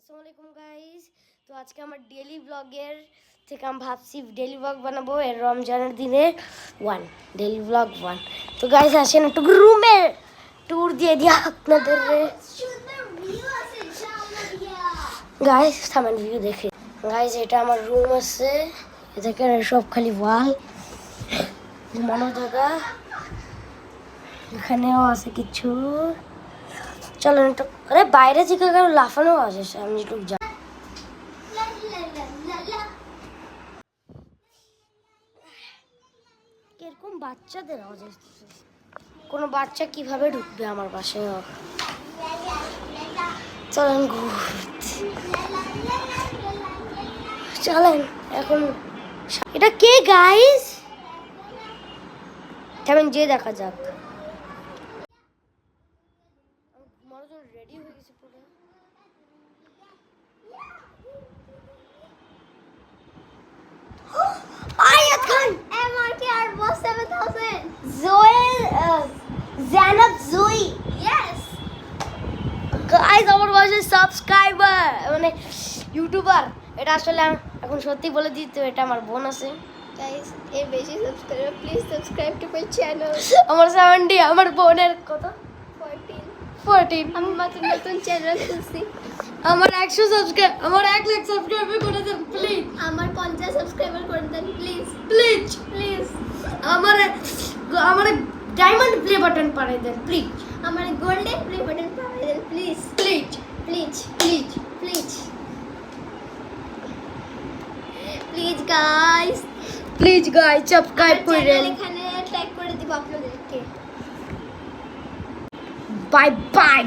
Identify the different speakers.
Speaker 1: আসসালামু আলাইকুম গাইস। তো আজকে আমার ডেইলি ব্লগের থেকে আমি ভাবছি ডেইলি ব্লগ বানাবো এর রমজানের দিনে ডেইলি ব্লগ 1। তো গাইস আসেন একটু রুমে ট্যুর দিয়ে দিই আপনাদের। গাইস থামেন ভিউ দেখে। গাইস এটা আমার রুম আছে, দেখেন সব খালি ওয়াল, ঘুমানো জায়গা, এখানেও আছে কিছু। চলো একটু, আরে বাইরে থেকে কারো লাফানো আছে, আমি একটু যাই। এরকম বাচ্চাদের আওয়াজ আসতেছে, কোনো বাচ্চা কিভাবে ঢুকবে আমার বাসায়? চলেন ঘুরতে, চলেন এখন। এটা কে গাইস? তেমন যে দেখা যাক। মানুষজন রেডি হয়ে গেছে পুরো। আয়াত খান MRK আর 7000 জোয়েল জানাব জুই ইয়েস গাইস আমার বাসায় সাবস্ক্রাইবার মানে ইউটিউবার। এটা আসলে এখন সত্যি বলে দিতে, এটা আমার বোন আছে
Speaker 2: Guys, a বেশি subscriber please subscribe to my channel.
Speaker 1: আমার 70, আমার বোনের কত 14।
Speaker 2: আমি মাত্র নতুন চ্যানেল খুলছি।
Speaker 1: আমার 100 সাবস্ক্রাইব, আমার 1 লাখ সাবস্ক্রাইবার করে দেন প্লিজ।
Speaker 2: আমার 50 সাবস্ক্রাইবার করে দেন প্লিজ
Speaker 1: প্লিজ
Speaker 2: প্লিজ।
Speaker 1: আমার ডায়মন্ড প্লে বাটন পাঠিয়ে দেন প্লিজ।
Speaker 2: আমার গোল্ডেন প্লে বাটন পাঠিয়ে দেন please
Speaker 1: please
Speaker 2: please
Speaker 1: please
Speaker 2: please please guys.
Speaker 1: Please guys subscribe করে দেন।
Speaker 2: এখানে ট্যাগ করে দিব আপনাদেরকে।
Speaker 1: Bye by.